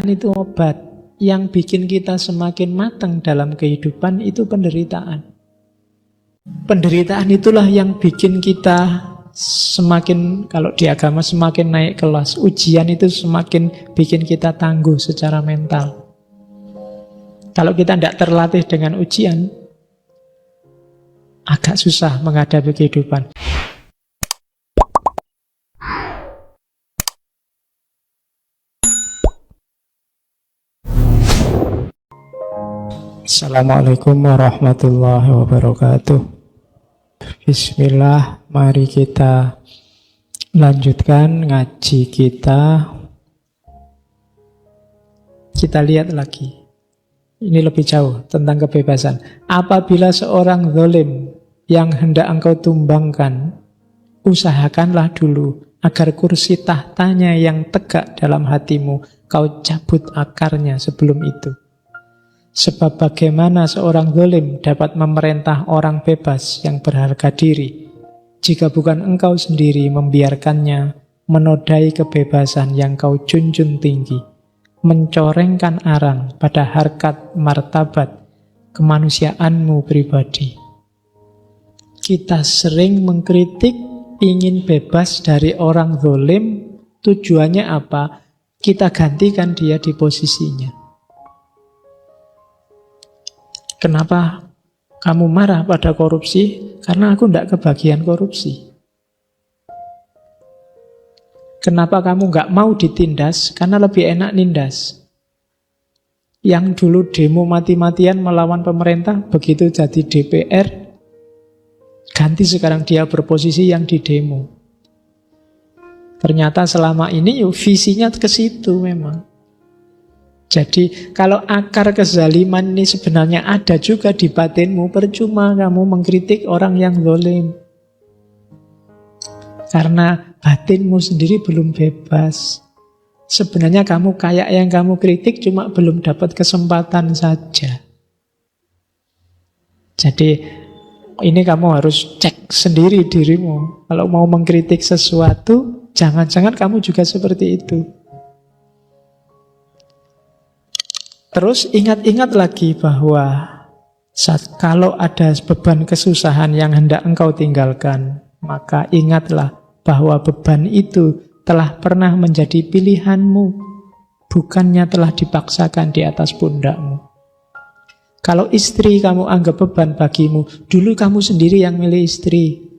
itu obat. Yang bikin kita semakin matang dalam kehidupan itu penderitaan. Penderitaan itulah yang bikin kita semakin, kalau di agama semakin naik kelas. Ujian itu semakin bikin kita tangguh secara mental. Kalau kita tidak terlatih dengan ujian, agak susah menghadapi kehidupan. Assalamualaikum warahmatullahi wabarakatuh. Bismillah, mari kita lanjutkan ngaji kita. Kita lihat lagi. Ini lebih jauh tentang kebebasan. Apabila seorang zalim yang hendak engkau tumbangkan, usahakanlah dulu agar kursi tahtanya yang tegak dalam hatimu kau cabut akarnya sebelum itu. Sebab bagaimana seorang zalim dapat memerintah orang bebas yang berharga diri jika bukan engkau sendiri membiarkannya menodai kebebasan yang kau junjung tinggi, mencorengkan arang pada harkat martabat kemanusiaanmu pribadi. Kita sering mengkritik ingin bebas dari orang zalim, tujuannya apa? Kita gantikan dia di posisinya. Kenapa kamu marah pada korupsi? Karena aku tidak kebagian korupsi. Kenapa kamu nggak mau ditindas? Karena lebih enak nindas. Yang dulu demo mati-matian melawan pemerintah, begitu jadi DPR, ganti sekarang dia berposisi yang didemo. Ternyata selama ini visinya ke situ memang. Jadi kalau akar kezaliman ini sebenarnya ada juga di batinmu, percuma kamu mengkritik orang yang zalim. Karena batinmu sendiri belum bebas. Sebenarnya kamu kayak yang kamu kritik cuma belum dapat kesempatan saja. Jadi ini kamu harus cek sendiri dirimu. Kalau mau mengkritik sesuatu, jangan-jangan kamu juga seperti itu. Terus ingat-ingat lagi bahwa kalau ada beban kesusahan yang hendak engkau tinggalkan, maka ingatlah bahwa beban itu telah pernah menjadi pilihanmu, bukannya telah dipaksakan di atas pundakmu. Kalau istri kamu anggap beban bagimu, dulu kamu sendiri yang milih istri.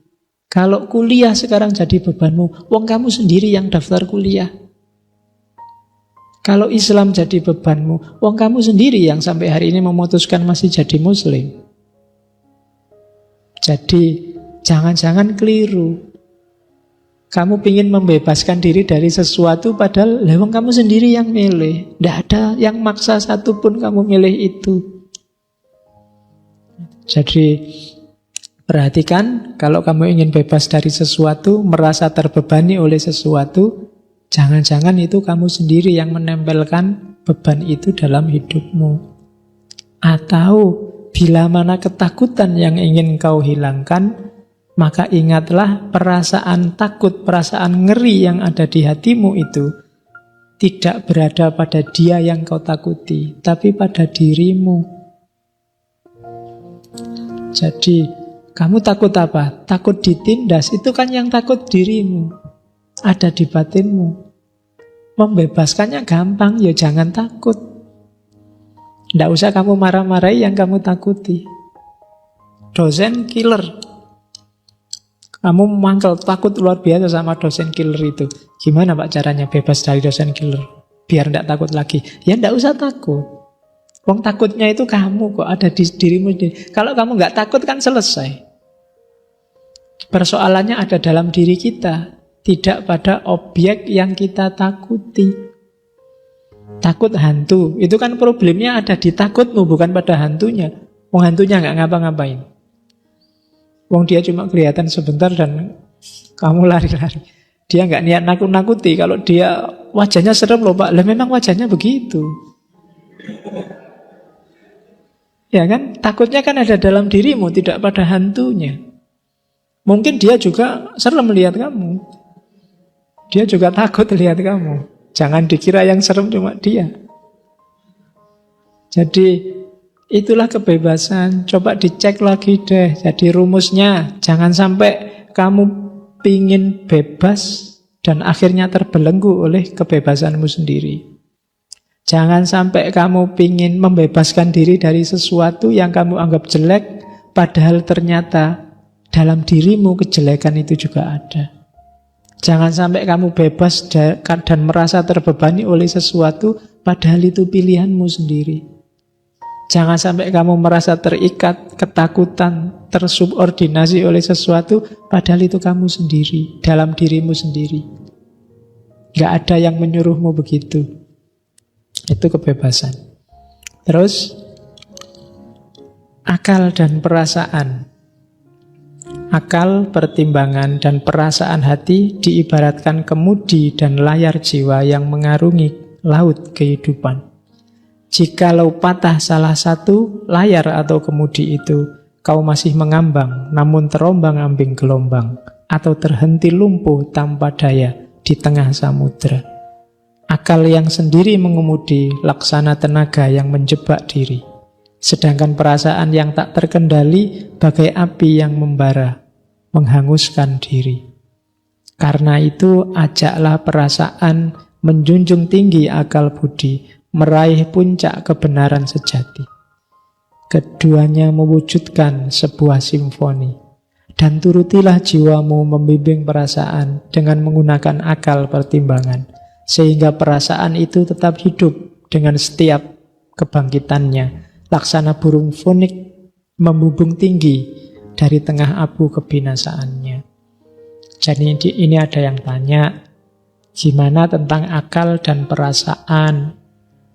Kalau kuliah sekarang jadi bebanmu, wong kamu sendiri yang daftar kuliah. Kalau Islam jadi bebanmu, wong kamu sendiri yang sampai hari ini memutuskan masih jadi muslim. Jadi jangan-jangan keliru. Kamu ingin membebaskan diri dari sesuatu padahal wong kamu sendiri yang milih. Tidak ada yang maksa satupun kamu milih itu. Jadi perhatikan, kalau kamu ingin bebas dari sesuatu, merasa terbebani oleh sesuatu, jangan-jangan itu kamu sendiri yang menempelkan beban itu dalam hidupmu. Atau bila mana ketakutan yang ingin kau hilangkan, maka ingatlah perasaan takut, perasaan ngeri yang ada di hatimu itu tidak berada pada dia yang kau takuti, tapi pada dirimu. Jadi kamu takut apa? Takut ditindas, itu kan yang takut dirimu. Ada di batinmu. Membebaskannya gampang, ya jangan takut. Tidak usah kamu marah-marahi yang kamu takuti. Dosen killer, kamu mangkel takut luar biasa sama dosen killer itu. Gimana Pak caranya bebas dari dosen killer? Biar tidak takut lagi. Ya tidak usah takut. Wong takutnya itu kamu kok, ada di dirimu sendiri. Kalau kamu nggak takut kan selesai. Persoalannya ada dalam diri kita, tidak pada objek yang kita takuti. Takut hantu, itu kan problemnya ada di takutmu, bukan pada hantunya. Wong hantunya nggak ngapa-ngapain. Wong dia cuma kelihatan sebentar dan kamu lari-lari. Dia nggak niat nakut-nakuti. Kalau dia wajahnya serem loh Pak, lah memang wajahnya begitu. Ya kan, takutnya kan ada dalam dirimu, tidak pada hantunya. Mungkin dia juga serem melihat kamu. Dia juga takut lihat kamu. Jangan dikira yang serem cuma dia. Jadi itulah kebebasan. Coba dicek lagi deh. Jadi rumusnya, jangan sampai kamu pingin bebas dan akhirnya terbelenggu oleh kebebasanmu sendiri. Jangan sampai kamu pingin membebaskan diri dari sesuatu yang kamu anggap jelek, padahal ternyata dalam dirimu kejelekan itu juga ada. Jangan sampai kamu bebas dan merasa terbebani oleh sesuatu, padahal itu pilihanmu sendiri. Jangan sampai kamu merasa terikat, ketakutan, tersubordinasi oleh sesuatu, padahal itu kamu sendiri, dalam dirimu sendiri. Gak ada yang menyuruhmu begitu. Itu kebebasan. Terus, akal dan perasaan. Akal, pertimbangan, dan perasaan hati diibaratkan kemudi dan layar jiwa yang mengarungi laut kehidupan. Jikalau patah salah satu layar atau kemudi itu, kau masih mengambang, namun terombang-ambing gelombang, atau terhenti lumpuh tanpa daya di tengah samudera. Akal yang sendiri mengemudi, laksana tenaga yang menjebak diri. Sedangkan perasaan yang tak terkendali, bagai api yang membara, menghanguskan diri. Karena itu, ajaklah perasaan menjunjung tinggi akal budi, meraih puncak kebenaran sejati. Keduanya mewujudkan sebuah simfoni. Dan turutilah jiwamu membimbing perasaan dengan menggunakan akal pertimbangan, sehingga perasaan itu tetap hidup dengan setiap kebangkitannya, laksana burung fonik membubung tinggi dari tengah abu kebinasaannya. Jadi ini ada yang tanya, gimana tentang akal dan perasaan,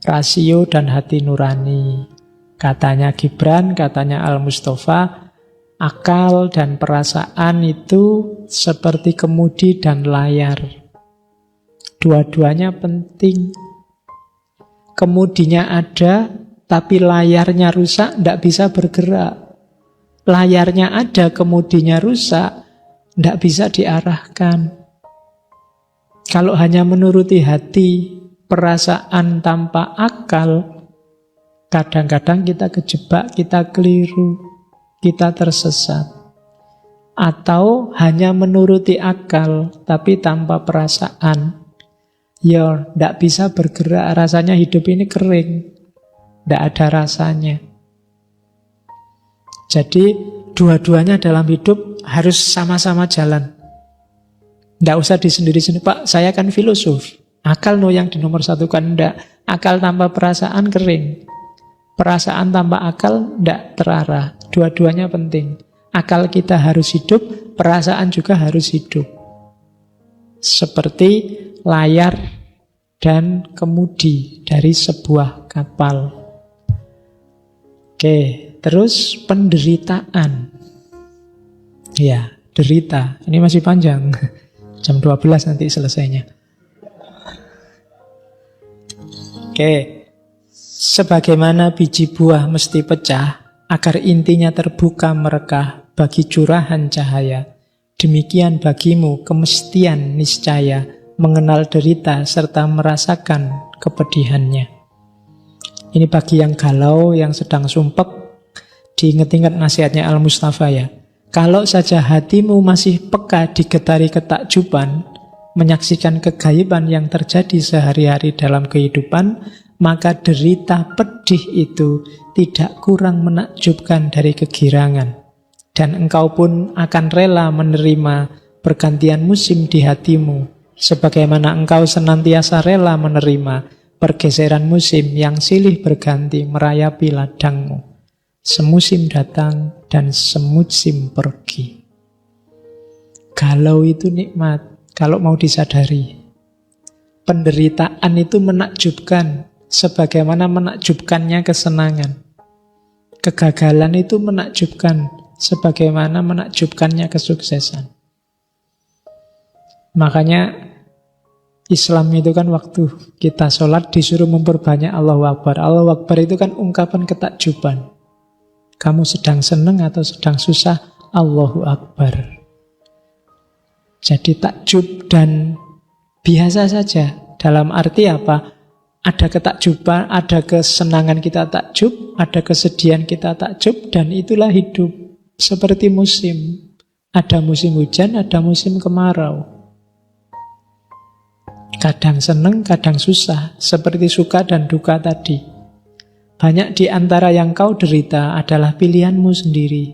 rasio dan hati nurani? Katanya Gibran, katanya Al-Mustafa, akal dan perasaan itu seperti kemudi dan layar. Dua-duanya penting. Kemudinya ada, tapi layarnya rusak, tidak bisa bergerak. Layarnya ada, kemudinya rusak, tidak bisa diarahkan. Kalau hanya menuruti hati, perasaan tanpa akal, kadang-kadang kita kejebak, kita keliru, kita tersesat. Atau hanya menuruti akal, tapi tanpa perasaan, ya tidak bisa bergerak, rasanya hidup ini kering, tidak ada rasanya. Jadi dua-duanya dalam hidup harus sama-sama jalan. Tidak usah disendiri-sendiri, Pak, saya kan filosof, akal yang di nomor satu kan, tidak. Akal tanpa perasaan kering, perasaan tanpa akal tidak terarah. Dua-duanya penting. Akal kita harus hidup, perasaan juga harus hidup. Seperti layar dan kemudi dari sebuah kapal. Oke, terus penderitaan. Ya, derita. Ini masih panjang. Jam 12 nanti selesainya. Oke. Sebagaimana biji buah mesti pecah agar intinya terbuka merekah bagi curahan cahaya, demikian bagimu kemestian niscaya mengenal derita serta merasakan kepedihannya. Ini bagi yang galau, yang sedang sumpek, diingat-ingat nasihatnya Al-Mustafa ya. Kalau saja hatimu masih peka digetari ketakjuban, menyaksikan kegaiban yang terjadi sehari-hari dalam kehidupan, maka derita pedih itu tidak kurang menakjubkan dari kegirangan. Dan engkau pun akan rela menerima pergantian musim di hatimu, sebagaimana engkau senantiasa rela menerima pergeseran musim yang silih berganti merayapi ladangmu. Semusim datang dan semusim pergi. Galau itu nikmat, kalau mau disadari. Penderitaan itu menakjubkan, sebagaimana menakjubkannya kesenangan. Kegagalan itu menakjubkan, sebagaimana menakjubkannya kesuksesan. Makanya Islam itu kan waktu kita sholat disuruh memperbanyak Allahu Akbar. Allahu Akbar itu kan ungkapan ketakjuban. Kamu sedang senang atau sedang susah, Allahu Akbar. Jadi takjub dan biasa saja. Dalam arti apa? Ada ketakjuban, ada kesenangan kita takjub, ada kesedihan kita takjub, dan itulah hidup. Seperti musim. Ada musim hujan, ada musim kemarau. Kadang senang, kadang susah. Seperti suka dan duka tadi. Banyak di antara yang kau derita adalah pilihanmu sendiri.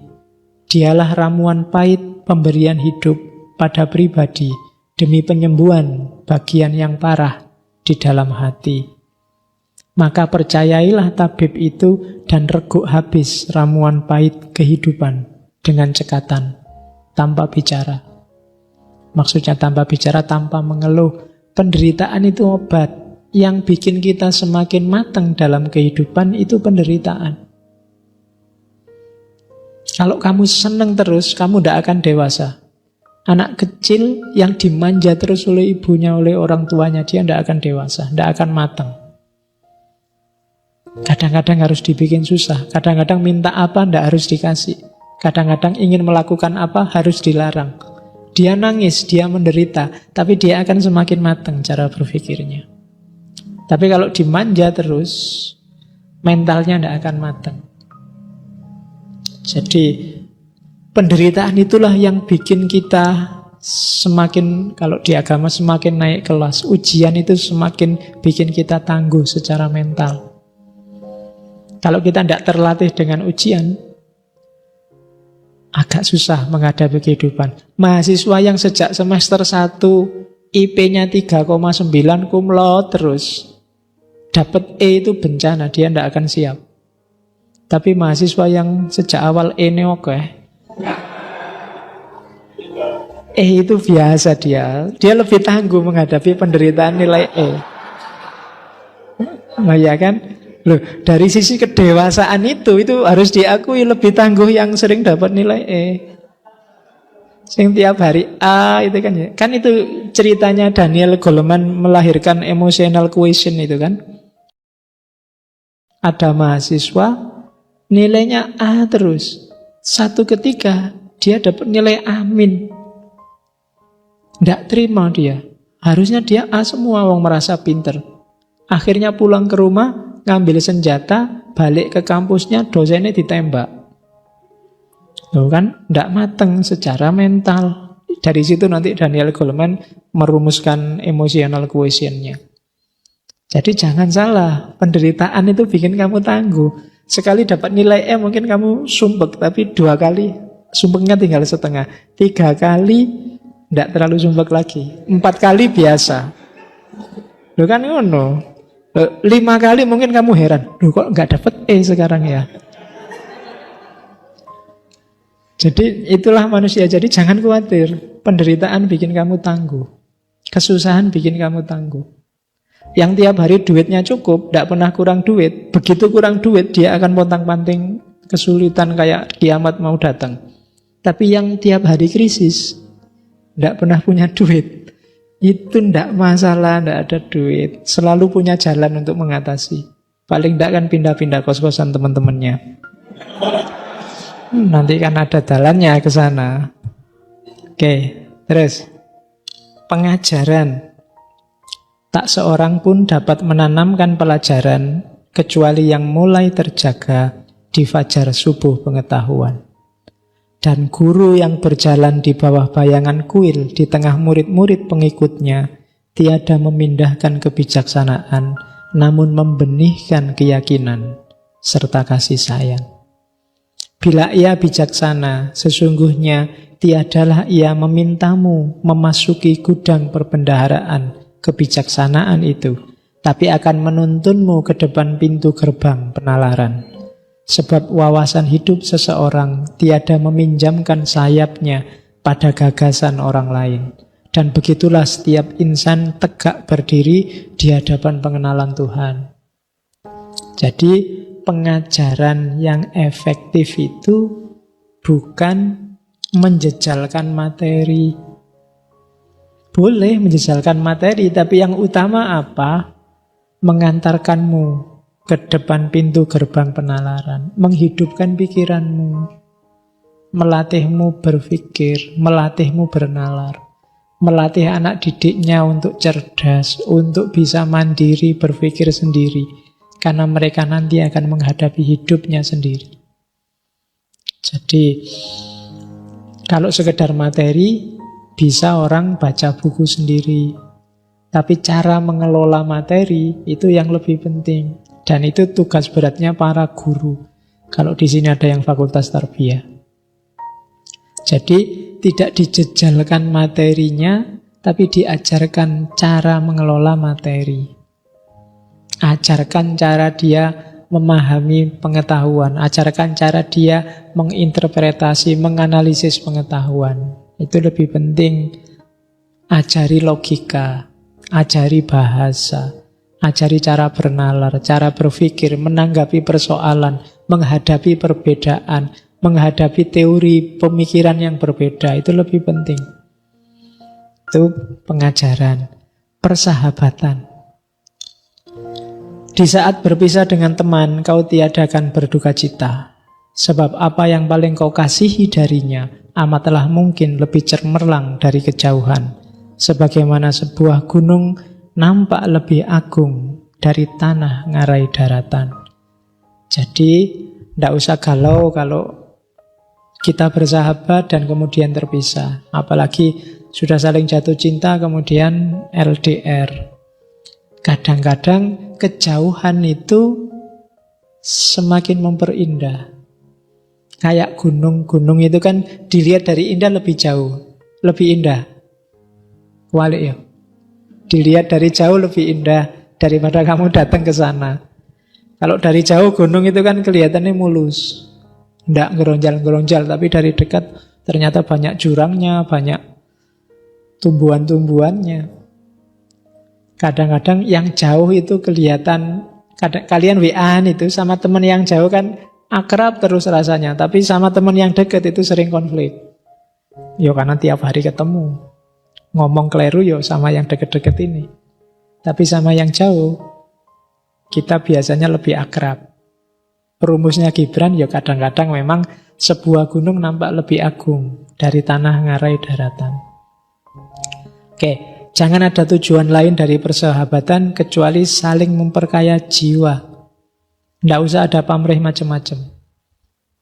Dialah ramuan pahit pemberian hidup pada pribadi demi penyembuhan bagian yang parah di dalam hati. Maka percayailah tabib itu dan reguk habis ramuan pahit kehidupan dengan cekatan, tanpa bicara. Maksudnya tanpa bicara, tanpa mengeluh. Penderitaan itu obat. Yang bikin kita semakin matang dalam kehidupan itu penderitaan. Kalau kamu senang terus, kamu tidak akan dewasa. Anak kecil yang dimanja terus oleh ibunya, oleh orang tuanya, dia tidak akan dewasa, tidak akan matang. Kadang-kadang harus dibikin susah. Kadang-kadang minta apa tidak harus dikasih. Kadang-kadang ingin melakukan apa harus dilarang. Dia nangis, dia menderita, tapi dia akan semakin matang cara berpikirnya. Tapi kalau dimanja terus, mentalnya tidak akan matang. Jadi penderitaan itulah yang bikin kita semakin, kalau di agama semakin naik kelas. Ujian itu semakin bikin kita tangguh secara mental. Kalau kita tidak terlatih dengan ujian, agak susah menghadapi kehidupan. Mahasiswa yang sejak semester 1 IP-nya 3,9 cum laude terus, dapat E itu bencana, dia tidak akan siap. Tapi mahasiswa yang sejak awal E-nya oke, E itu biasa dia lebih tangguh menghadapi penderitaan nilai E. Nah ya kan? Loh, dari sisi kedewasaan itu harus diakui lebih tangguh yang sering dapat nilai E. Sing tiap hari A itu kan ya. Kan itu ceritanya Daniel Goleman melahirkan emotional quotient itu kan. Ada mahasiswa nilainya A terus. Satu ketika dia dapat nilai A min. Tidak terima dia. Harusnya dia A semua, wong merasa pinter. Akhirnya pulang ke rumah, ngambil senjata, balik ke kampusnya, dosennya ditembak. Loh kan, tidak mateng secara mental. Dari situ nanti Daniel Goleman merumuskan emotional quotient-nya. Jadi jangan salah, penderitaan itu bikin kamu tangguh. Sekali dapat nilai E mungkin kamu sumpek, tapi 2 kali sumpeknya tinggal setengah. 3 kali tidak terlalu sumpek lagi. 4 kali biasa. Loh kan ngono. 5 kali mungkin kamu heran, loh kok nggak dapet E sekarang ya. Jadi itulah manusia. Jadi jangan khawatir, penderitaan bikin kamu tangguh, kesusahan bikin kamu tangguh. Yang tiap hari duitnya cukup, tidak pernah kurang duit. Begitu kurang duit, dia akan pontang-panting kesulitan kayak kiamat mau datang. Tapi yang tiap hari krisis, tidak pernah punya duit, itu tidak masalah, tidak ada duit. Selalu punya jalan untuk mengatasi. Paling tidak kan pindah-pindah kos-kosan teman-temannya. Nanti kan ada jalannya ke sana. Oke, terus pengajaran. Tak seorang pun dapat menanamkan pelajaran kecuali yang mulai terjaga di fajar subuh pengetahuan. Dan guru yang berjalan di bawah bayangan kuil di tengah murid-murid pengikutnya tiada memindahkan kebijaksanaan, namun membenihkan keyakinan serta kasih sayang. Bila ia bijaksana, sesungguhnya tiadalah ia memintamu memasuki gudang perbendaharaan kebijaksanaan itu, tapi akan menuntunmu ke depan pintu gerbang penalaran. Sebab wawasan hidup seseorang tiada meminjamkan sayapnya pada gagasan orang lain. Dan begitulah setiap insan tegak berdiri di hadapan pengenalan Tuhan. Jadi pengajaran yang efektif itu bukan menjejalkan materi. Boleh menjejalkan materi, tapi yang utama apa? Mengantarkanmu ke depan pintu gerbang penalaran, menghidupkan pikiranmu, melatihmu berpikir, melatihmu bernalar. melatih anak didiknya untuk cerdas, untuk bisa mandiri, berpikir sendiri. Karena mereka nanti akan menghadapi hidupnya sendiri. Jadi, kalau sekedar materi, bisa orang baca buku sendiri. Tapi cara mengelola materi, itu yang lebih penting. Dan itu tugas beratnya para guru. Kalau di sini ada yang fakultas tarbiyah. Jadi tidak dijejalkan materinya, tapi diajarkan cara mengelola materi. Ajarkan cara dia memahami pengetahuan, ajarkan cara dia menginterpretasi, menganalisis pengetahuan. Itu lebih penting. Ajari logika, ajari bahasa, ajari cara bernalar, cara berpikir, menanggapi persoalan, menghadapi perbedaan, menghadapi teori pemikiran yang berbeda. Itu lebih penting. Itu pengajaran. Persahabatan. Di saat berpisah dengan teman, kau tiadakan berduka cita. Sebab apa yang paling kau kasihi darinya amatlah mungkin lebih cemerlang dari kejauhan. Sebagaimana sebuah gunung nampak lebih agung dari tanah ngarai daratan. Jadi, tidak usah galau kalau kita bersahabat dan kemudian terpisah. Apalagi sudah saling jatuh cinta kemudian LDR. Kadang-kadang kejauhan itu semakin memperindah. Kayak gunung-gunung itu kan dilihat dari indah lebih jauh, lebih indah. Walik ya. Dilihat dari jauh lebih indah daripada kamu datang ke sana. Kalau dari jauh gunung itu kan kelihatannya mulus. Tidak geronjal-geronjal, tapi dari dekat ternyata banyak jurangnya, banyak tumbuhan-tumbuhannya. Kadang-kadang yang jauh itu kelihatan, kalian WA-an itu sama teman yang jauh kan akrab terus rasanya, tapi sama teman yang dekat itu sering konflik. Yo karena tiap hari ketemu. Ngomong keliru yo sama yang dekat-dekat ini. Tapi sama yang jauh, kita biasanya lebih akrab. Perumusnya Gibran ya kadang-kadang memang sebuah gunung nampak lebih agung dari tanah ngarai daratan. Oke, jangan ada tujuan lain dari persahabatan kecuali saling memperkaya jiwa. Tidak usah ada pamrih macam-macam.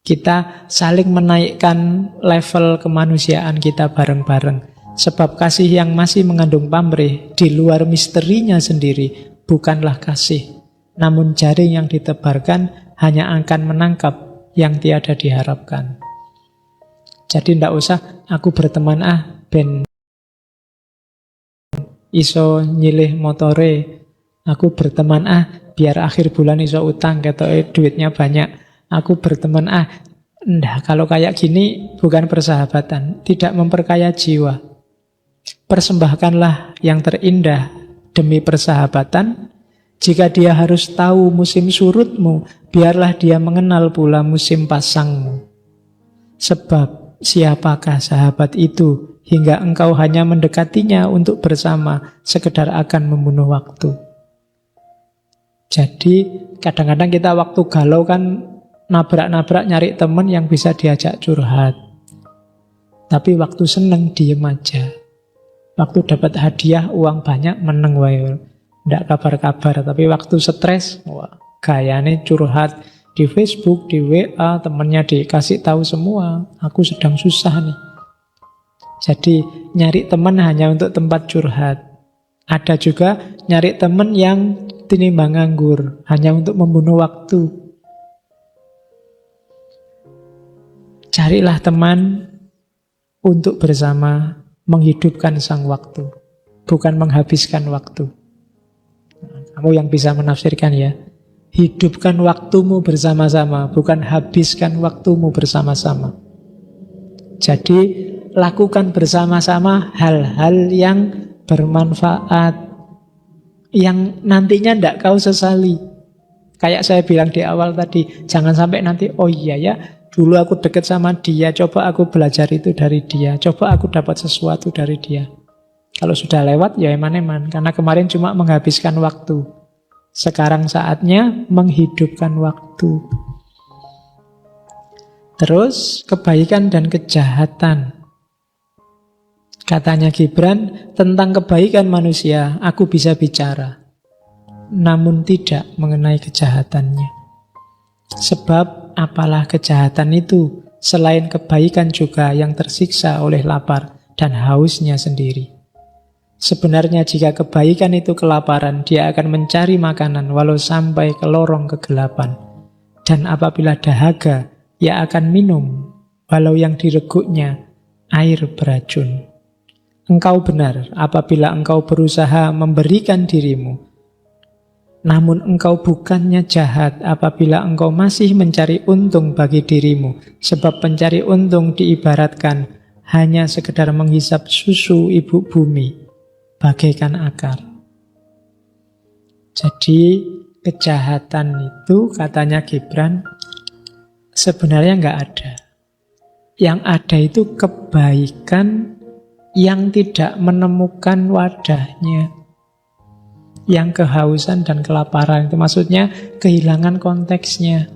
Kita saling menaikkan level kemanusiaan kita bareng-bareng. Sebab kasih yang masih mengandung pamrih di luar misterinya sendiri bukanlah kasih. Namun jaring yang ditebarkan hanya akan menangkap yang tiada diharapkan. Jadi tidak usah aku berteman ben iso nyilih motore. Aku berteman biar akhir bulan iso utang ketoke duitnya banyak. Aku berteman ndak, kalau kayak gini bukan persahabatan, tidak memperkaya jiwa. Persembahkanlah yang terindah demi persahabatan. Jika dia harus tahu musim surutmu, biarlah dia mengenal pula musim pasangmu. Sebab siapakah sahabat itu hingga engkau hanya mendekatinya untuk bersama, sekedar akan membunuh waktu. Jadi kadang-kadang kita waktu galau kan nabrak-nabrak nyari teman yang bisa diajak curhat. Tapi waktu seneng diem aja. Waktu dapat hadiah uang banyak meneng wae. Tidak kabar-kabar, tapi waktu stres, wah, gayanya curhat di Facebook, di WA, temennya dikasih tahu semua, aku sedang susah nih. Jadi nyari teman hanya untuk tempat curhat. Ada juga nyari teman yang tinimbang nganggur, hanya untuk membunuh waktu. Carilah teman untuk bersama menghidupkan sang waktu, bukan menghabiskan waktu. Kamu yang bisa menafsirkan ya. Hidupkan waktumu bersama-sama, bukan habiskan waktumu bersama-sama. Jadi lakukan bersama-sama hal-hal yang bermanfaat, yang nantinya tidak kau sesali. Kayak saya bilang di awal tadi, jangan sampai nanti, oh iya ya, dulu aku dekat sama dia, coba aku belajar itu dari dia, coba aku dapat sesuatu dari dia. Kalau sudah lewat ya eman-eman, karena kemarin cuma menghabiskan waktu. Sekarang saatnya menghidupkan waktu. Terus kebaikan dan kejahatan. Katanya Gibran, tentang kebaikan manusia, aku bisa bicara. Namun tidak mengenai kejahatannya. Sebab apalah kejahatan itu, selain kebaikan juga yang tersiksa oleh lapar dan hausnya sendiri. Sebenarnya jika kebaikan itu kelaparan, dia akan mencari makanan walau sampai ke lorong kegelapan. Dan apabila dahaga, ia akan minum, walau yang direguknya air beracun. Engkau benar apabila engkau berusaha memberikan dirimu. Namun engkau bukannya jahat apabila engkau masih mencari untung bagi dirimu. Sebab pencari untung diibaratkan hanya sekedar menghisap susu ibu bumi, bagaikan akar. Jadi kejahatan itu katanya Gibran sebenarnya nggak ada. Yang ada itu kebaikan yang tidak menemukan wadahnya, yang kehausan dan kelaparan. Itu maksudnya kehilangan konteksnya.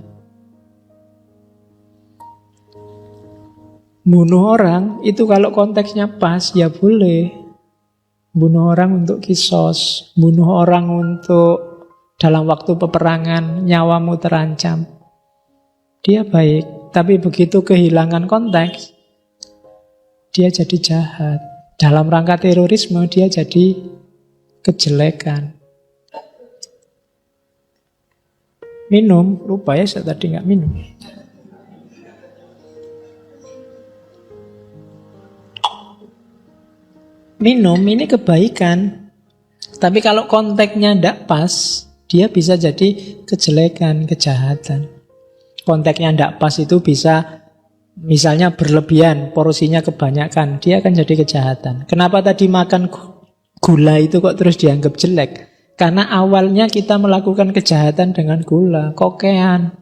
Bunuh orang itu kalau konteksnya pas ya boleh. Bunuh orang untuk kisos, bunuh orang untuk dalam waktu peperangan, nyawamu terancam, dia baik. Tapi begitu kehilangan konteks, dia jadi jahat. Dalam rangka terorisme dia jadi kejelekan. Minum, lupa ya saya tadi nggak minum. Minum ini kebaikan. Tapi kalau konteksnya tidak pas, dia bisa jadi kejelekan, kejahatan. Konteksnya tidak pas itu bisa misalnya berlebihan, porsinya kebanyakan, dia akan jadi kejahatan. Kenapa tadi makan gula itu kok terus dianggap jelek? Karena awalnya kita melakukan kejahatan dengan gula, kokean,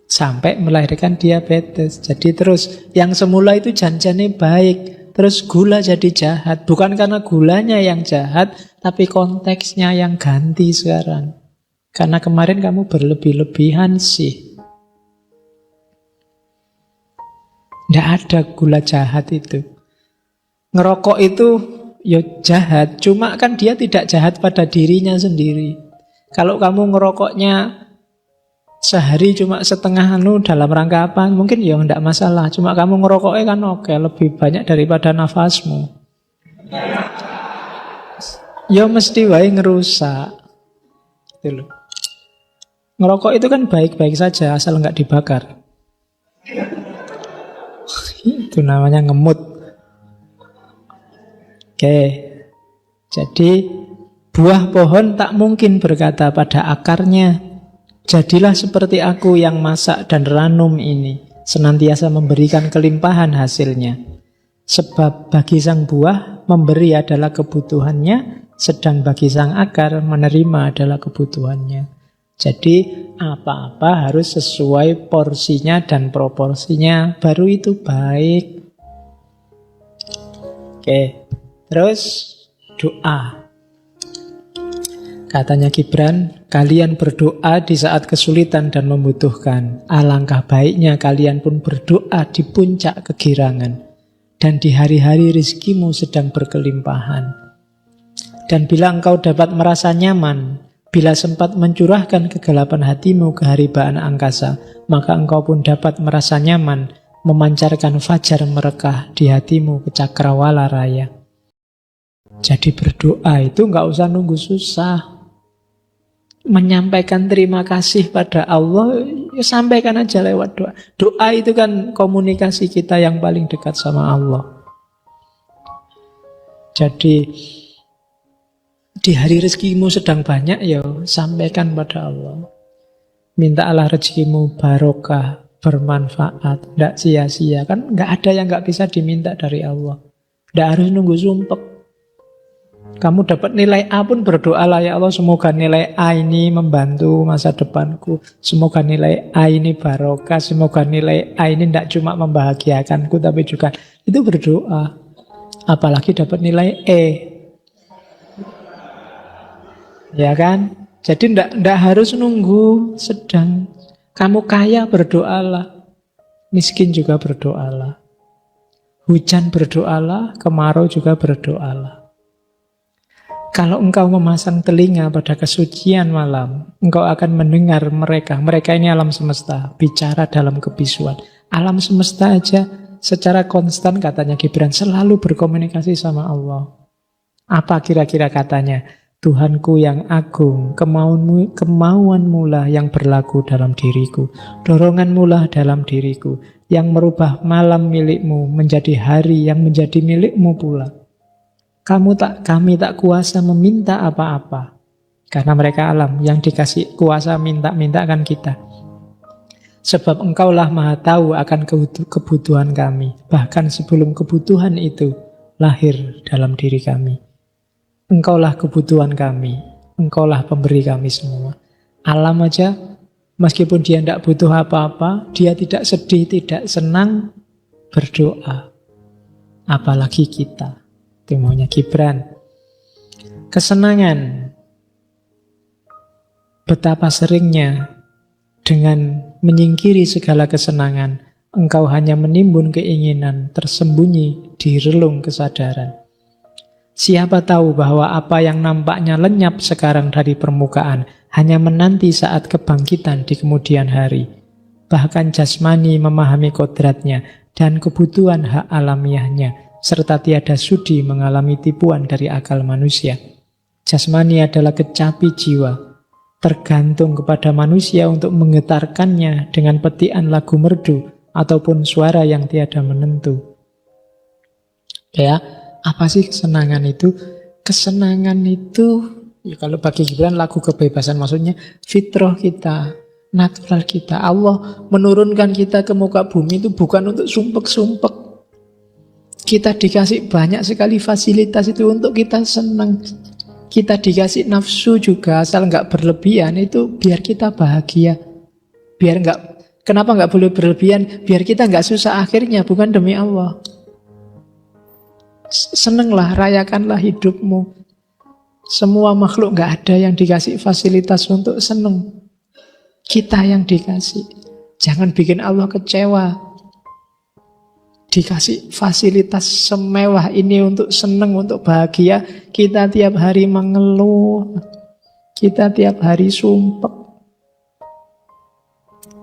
sampai melahirkan diabetes. Jadi terus yang semula itu janjinya baik, terus gula jadi jahat. Bukan karena gulanya yang jahat, tapi konteksnya yang ganti sekarang. Karena kemarin kamu berlebih-lebihan sih. Tidak ada gula jahat itu. Ngerokok itu ya jahat, cuma kan dia tidak jahat pada dirinya sendiri. Kalau kamu ngerokoknya sehari cuma setengah dalam rangka apa, mungkin ya tidak masalah. Cuma kamu ngerokoknya kan oke, lebih banyak daripada nafasmu. Ya mesti wae ngerusak. Gitu loh. Ngerokok itu kan baik-baik saja asal nggak dibakar. Itu namanya ngemut. Oke. Jadi buah pohon tak mungkin berkata pada akarnya, jadilah seperti aku yang masak dan ranum ini, senantiasa memberikan kelimpahan hasilnya. Sebab bagi sang buah memberi adalah kebutuhannya, sedang bagi sang akar menerima adalah kebutuhannya. Jadi apa-apa harus sesuai porsinya dan proporsinya, baru itu baik. Oke, terus doa. Katanya Gibran, kalian berdoa di saat kesulitan dan membutuhkan. Alangkah baiknya kalian pun berdoa di puncak kegirangan dan di hari-hari rizkimu sedang berkelimpahan. Dan bila engkau dapat merasa nyaman, bila sempat mencurahkan kegelapan hatimu ke haribaan angkasa, maka engkau pun dapat merasa nyaman memancarkan fajar merekah di hatimu ke cakrawala raya. Jadi berdoa itu nggak usah nunggu susah. Menyampaikan terima kasih pada Allah, ya sampaikan aja lewat doa. Doa itu kan komunikasi kita yang paling dekat sama Allah. Jadi di hari rezekimu sedang banyak, ya sampaikan pada Allah. Minta Allah rezekimu barokah, bermanfaat, tidak sia-sia. Kan nggak ada yang nggak bisa diminta dari Allah. Tidak harus nunggu sumpek. Kamu dapat nilai A pun berdoalah, ya Allah semoga nilai A ini membantu masa depanku. Semoga nilai A ini barokah. Semoga nilai A ini tidak cuma membahagiakanku tapi juga. Itu berdoa. Apalagi dapat nilai E. Ya kan? Jadi tidak harus nunggu sedang. Kamu kaya berdoalah. Miskin juga berdoalah. Hujan berdoalah, kemarau juga berdoalah. Kalau engkau memasang telinga pada kesucian malam, engkau akan mendengar mereka. Mereka ini alam semesta, bicara dalam kebisuan. Alam semesta aja secara konstan katanya Gibran selalu berkomunikasi sama Allah. Apa kira-kira katanya? Tuhanku yang agung, kemauanmu lah yang berlaku dalam diriku. Doronganmu lah dalam diriku, yang merubah malam milikmu menjadi hari yang menjadi milikmu pula. Kami tak kuasa meminta apa-apa. Karena mereka alam, yang dikasih kuasa minta-minta kan kita. Sebab engkaulah maha tahu akan kebutuhan kami. Bahkan sebelum kebutuhan itu lahir dalam diri kami. Engkaulah kebutuhan kami, engkaulah pemberi kami semua. Alam aja, meskipun dia tidak butuh apa-apa, dia tidak sedih, tidak senang, berdoa. Apalagi kita. Itu maunya Gibran. Kesenangan. Betapa seringnya dengan menyingkiri segala kesenangan, engkau hanya menimbun keinginan tersembunyi di relung kesadaran. Siapa tahu bahwa apa yang nampaknya lenyap sekarang dari permukaan hanya menanti saat kebangkitan di kemudian hari. Bahkan jasmani memahami kodratnya dan kebutuhan hak alamiahnya, serta tiada sudi mengalami tipuan dari akal manusia. Jasmani adalah kecapi jiwa, tergantung kepada manusia untuk menggetarkannya dengan petikan lagu merdu ataupun suara yang tiada menentu. Ya, apa sih kesenangan itu? Kesenangan itu, ya kalau bagi Gibran lagu kebebasan, maksudnya fitrah kita, natural kita. Allah menurunkan kita ke muka bumi itu bukan untuk sumpek-sumpek. Kita dikasih banyak sekali fasilitas itu untuk kita senang. Kita dikasih nafsu juga, asal nggak berlebihan itu biar kita bahagia. Kenapa nggak boleh berlebihan? Biar kita nggak susah akhirnya, bukan demi Allah. Senenglah, rayakanlah hidupmu. Semua makhluk nggak ada yang dikasih fasilitas untuk seneng. Kita yang dikasih. Jangan bikin Allah kecewa. Dikasih fasilitas semewah ini untuk seneng, untuk bahagia. Kita tiap hari mengeluh. Kita tiap hari sumpek.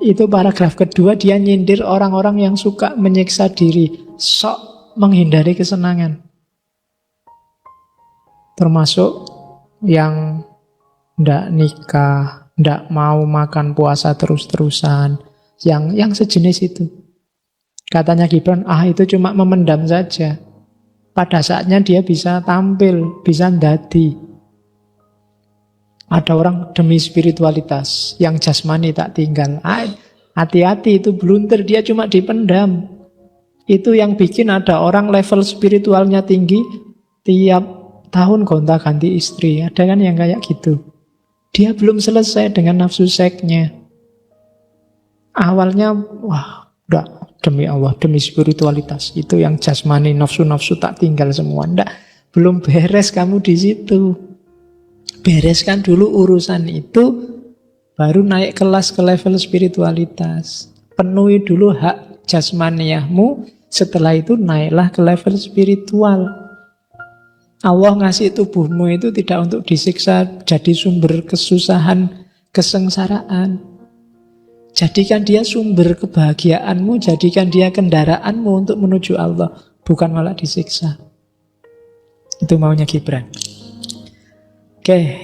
Itu paragraf kedua, dia nyindir orang-orang yang suka menyiksa diri. Sok menghindari kesenangan. Termasuk yang ndak nikah, ndak mau makan puasa terus-terusan, yang sejenis itu. Katanya Gibran, itu cuma memendam saja. Pada saatnya dia bisa tampil, bisa ndadi. Ada orang demi spiritualitas, yang jasmani tak tinggal. Hati-hati, itu blunter, dia cuma dipendam. Itu yang bikin ada orang level spiritualnya tinggi, tiap tahun gonta-ganti istri. Ada kan yang kayak gitu. Dia belum selesai dengan nafsu seksnya. Awalnya, udah demi Allah, demi spiritualitas. Itu yang jasmani, nafsu-nafsu tak tinggal semua. Nggak, belum beres kamu di situ. Bereskan dulu urusan itu, baru naik kelas ke level spiritualitas. Penuhi dulu hak jasmaniahmu, setelah itu naiklah ke level spiritual. Allah ngasih tubuhmu itu tidak untuk disiksa, jadi sumber kesusahan, kesengsaraan. Jadikan dia sumber kebahagiaanmu, jadikan dia kendaraanmu untuk menuju Allah, bukan malah disiksa. Itu maunya Gibran. Oke,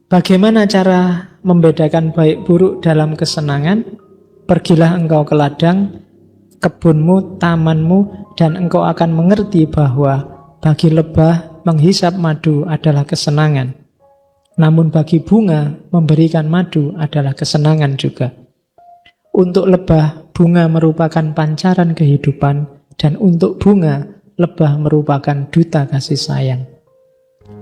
bagaimana cara membedakan baik buruk dalam kesenangan? Pergilah engkau ke ladang, kebunmu, tamanmu, dan engkau akan mengerti bahwa bagi lebah menghisap madu adalah kesenangan. Namun bagi bunga memberikan madu adalah kesenangan juga. Untuk lebah, bunga merupakan pancaran kehidupan, dan untuk bunga, lebah merupakan duta kasih sayang.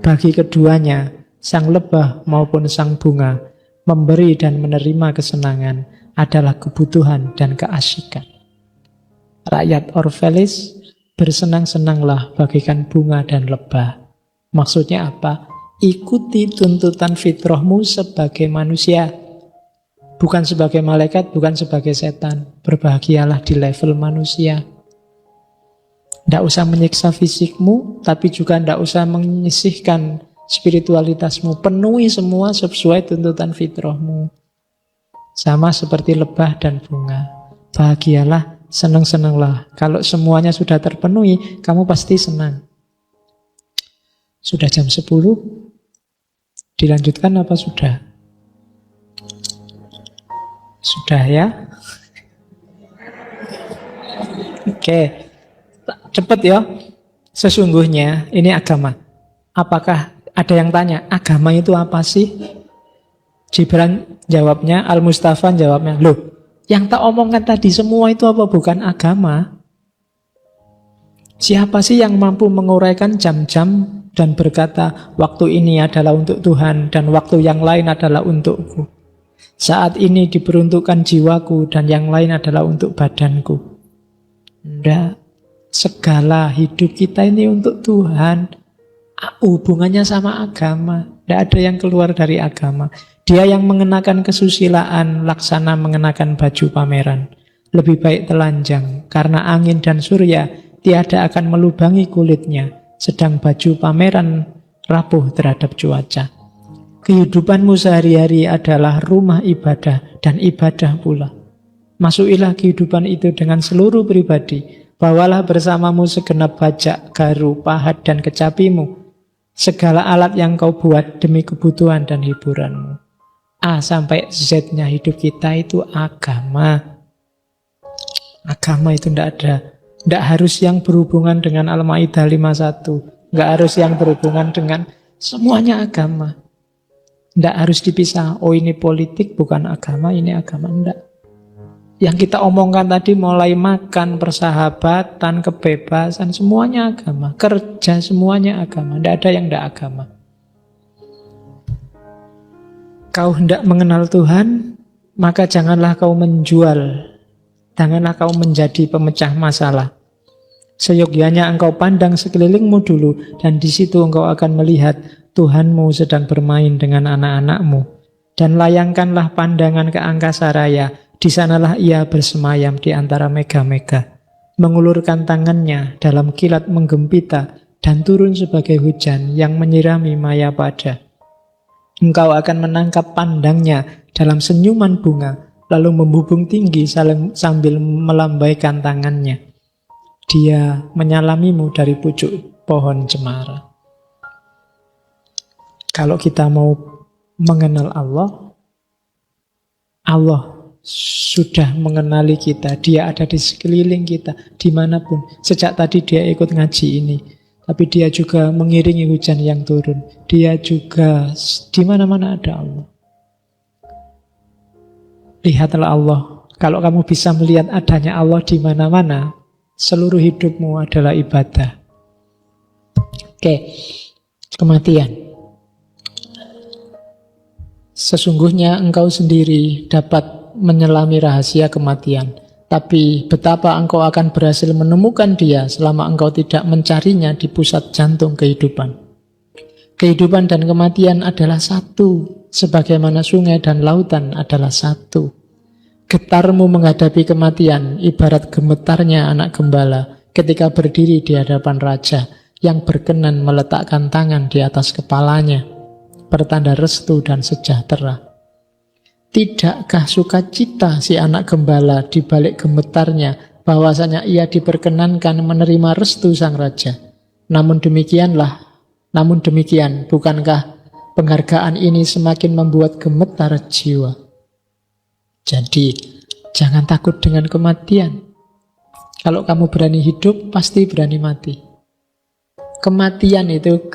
Bagi keduanya, sang lebah maupun sang bunga, memberi dan menerima kesenangan adalah kebutuhan dan keasyikan. Rakyat Orpheus, bersenang-senanglah bagikan bunga dan lebah. Maksudnya apa? Ikuti tuntutan fitrahmu sebagai manusia. Bukan sebagai malaikat, bukan sebagai setan. Berbahagialah di level manusia. Tidak usah menyiksa fisikmu, tapi juga tidak usah menyisihkan spiritualitasmu. Penuhi semua sesuai tuntutan fitrahmu. Sama seperti lebah dan bunga. Bahagialah, senang-senanglah. Kalau semuanya sudah terpenuhi, kamu pasti senang. Sudah jam 10? Dilanjutkan apa sudah? Sudah ya? Oke. Cepat ya. Sesungguhnya ini agama. Apakah ada yang tanya, agama itu apa sih? Gibran jawabnya, Al-Mustafa jawabnya, loh, yang tak omongkan tadi semua itu apa? Bukan agama. Siapa sih yang mampu menguraikan jam-jam dan berkata, waktu ini adalah untuk Tuhan dan waktu yang lain adalah untukku. Saat ini diperuntukkan jiwaku dan yang lain adalah untuk badanku. Tidak. Segala hidup kita ini untuk Tuhan. Hubungannya sama agama. Tidak ada yang keluar dari agama. Dia yang mengenakan kesusilaan, laksana mengenakan baju pameran. Lebih baik telanjang, karena angin dan surya tiada akan melubangi kulitnya, sedang baju pameran rapuh terhadap cuaca. Kehidupanmu sehari-hari adalah rumah ibadah dan ibadah pula. Masukilah kehidupan itu dengan seluruh pribadi. Bawalah bersamamu segenap bajak, garu, pahat, dan kecapimu. Segala alat yang kau buat demi kebutuhan dan hiburanmu. A sampai Z-nya hidup kita itu agama. Agama itu tidak ada. Tidak harus yang berhubungan dengan Al-Ma'idah 51. Tidak harus yang berhubungan dengan semuanya agama. Tidak harus dipisah. Oh ini politik bukan agama, ini agama. Tidak. Yang kita omongkan tadi mulai makan, persahabatan, kebebasan, semuanya agama. Kerja semuanya agama. Tidak ada yang tidak agama. Kau hendak mengenal Tuhan, maka janganlah kau menjual. Janganlah kau menjadi pemecah masalah. Seyogyanya engkau pandang sekelilingmu dulu, dan di situ engkau akan melihat Tuhanmu sedang bermain dengan anak-anakmu. Dan layangkanlah pandangan ke angkasa raya. Di sanalah ia bersemayam di antara mega-mega, mengulurkan tangannya dalam kilat menggempita dan turun sebagai hujan yang menyirami Mayapada. Engkau akan menangkap pandangnya dalam senyuman bunga, lalu membubung tinggi sambil melambaikan tangannya. Dia menyalamimu dari pucuk pohon cemara. Kalau kita mau mengenal Allah, Allah sudah mengenali kita. Dia ada di sekeliling kita, dimanapun. Sejak tadi dia ikut ngaji ini. Tapi dia juga mengiringi hujan yang turun. Dia juga di mana-mana ada Allah. Lihatlah Allah. Kalau kamu bisa melihat adanya Allah di mana-mana, seluruh hidupmu adalah ibadah. Oke, kematian. Sesungguhnya engkau sendiri dapat menyelami rahasia kematian. Tapi betapa engkau akan berhasil menemukan dia selama engkau tidak mencarinya di pusat jantung kehidupan. Kehidupan dan kematian adalah satu, sebagaimana sungai dan lautan adalah satu. Getarmu menghadapi kematian ibarat gemetarnya anak gembala ketika berdiri di hadapan raja yang berkenan meletakkan tangan di atas kepalanya, pertanda restu dan sejahtera. Tidakkah sukacita si anak gembala di balik gemetarnya bahwasanya ia diperkenankan menerima restu sang raja? Namun demikian, bukankah penghargaan ini semakin membuat gemetar jiwa? Jadi, jangan takut dengan kematian. Kalau kamu berani hidup, pasti berani mati. Kematian itu,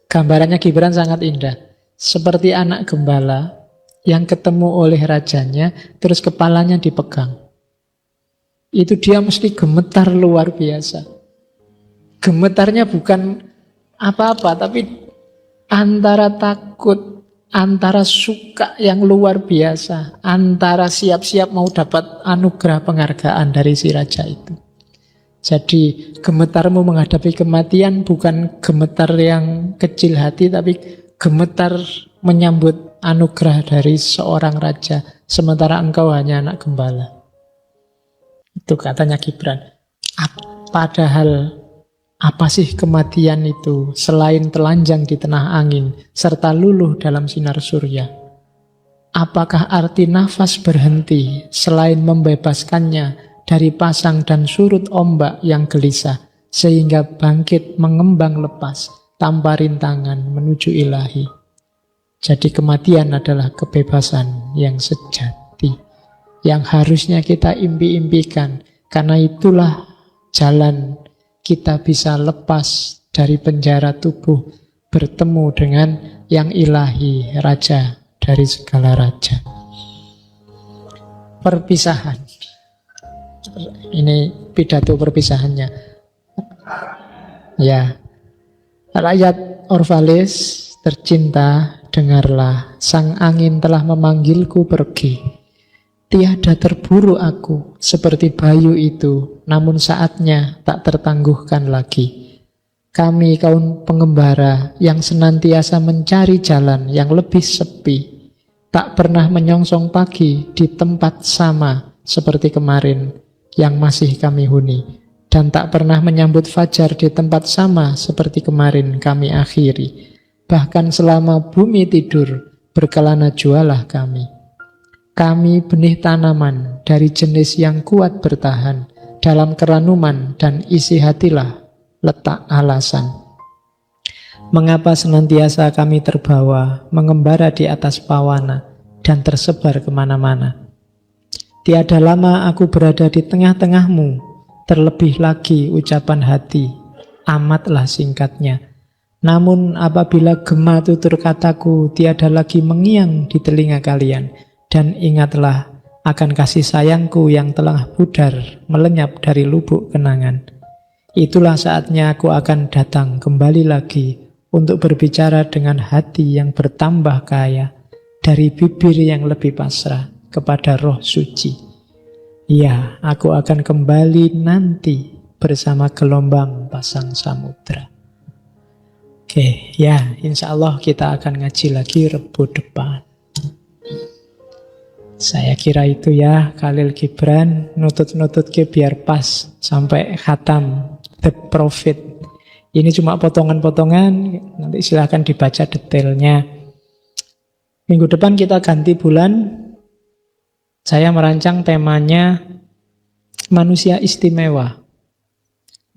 gambarannya Gibran sangat indah. Seperti anak gembala yang ketemu oleh rajanya, terus kepalanya dipegang. Itu dia mesti gemetar luar biasa. Gemetarnya bukan apa-apa, tapi antara takut, antara suka yang luar biasa, antara siap-siap mau dapat anugerah penghargaan dari si raja itu. Jadi gemetarmu menghadapi kematian bukan gemetar yang kecil hati, tapi gemetar menyambut anugerah dari seorang raja, sementara engkau hanya anak gembala. Itu katanya Gibran. Padahal Apa sih kematian itu selain telanjang di tengah angin serta luluh dalam sinar surya? Apakah arti nafas berhenti selain membebaskannya dari pasang dan surut ombak yang gelisah sehingga bangkit mengembang lepas tanpa rintangan menuju ilahi? Jadi kematian adalah kebebasan yang sejati, yang harusnya kita impi-impikan, karena itulah jalan kita bisa lepas dari penjara tubuh, bertemu dengan yang ilahi, raja dari segala raja. Perpisahan. Ini pidato perpisahannya. Ya. Rakyat Orvalis tercinta, dengarlah, sang angin telah memanggilku pergi. Tiada terburu aku seperti bayu itu, namun saatnya tak tertangguhkan lagi. Kami kaum pengembara yang senantiasa mencari jalan yang lebih sepi, tak pernah menyongsong pagi di tempat sama seperti kemarin yang masih kami huni, dan tak pernah menyambut fajar di tempat sama seperti kemarin kami akhiri. Bahkan selama bumi tidur, berkelana jualah kami. Kami benih tanaman dari jenis yang kuat bertahan, dalam keranuman dan isi hatilah letak alasan. Mengapa senantiasa kami terbawa, mengembara di atas pawana, dan tersebar kemana-mana? Tiada lama aku berada di tengah-tengahmu, terlebih lagi ucapan hati, amatlah singkatnya. Namun apabila gema tutur kataku tiada lagi mengiang di telinga kalian, dan ingatlah akan kasih sayangku yang telah pudar melenyap dari lubuk kenangan. Itulah saatnya aku akan datang kembali lagi untuk berbicara dengan hati yang bertambah kaya, dari bibir yang lebih pasrah kepada roh suci. Ya, aku akan kembali nanti bersama gelombang pasang samudra. Oke, ya, insya Allah kita akan ngaji lagi Rebo depan. Saya kira itu ya, Khalil Gibran nutut-nutut ke biar pas sampai khatam The Prophet. Ini cuma potongan-potongan, nanti silahkan dibaca detailnya. Minggu depan kita ganti bulan. Saya merancang temanya manusia istimewa.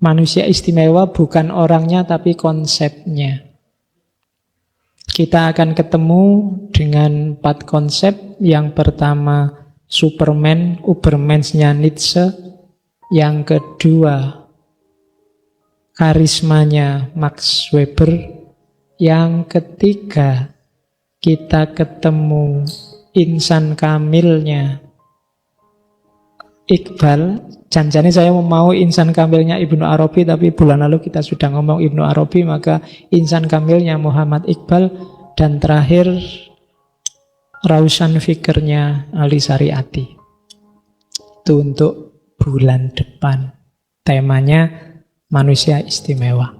Manusia istimewa bukan orangnya tapi konsepnya. Kita akan ketemu dengan 4 konsep. Yang pertama Superman, Ubermensch-nya Nietzsche. Yang kedua karismanya Max Weber. Yang ketiga kita ketemu insan kamilnya Iqbal. Janjane saya mau insan kamilnya Ibnu Arabi, tapi bulan lalu kita sudah ngomong Ibnu Arabi, maka insan kamilnya Muhammad Iqbal. Dan terakhir Rausan Fikirnya Ali Syariati. Itu untuk bulan depan. Temanya manusia istimewa.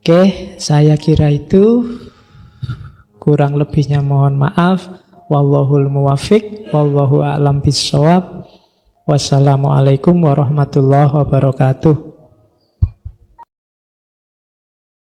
Oke, saya kira itu. Kurang lebihnya mohon maaf. Wallahul muwafiq, wallahu a'lam bishawab. Wassalamualaikum warahmatullahi wabarakatuh.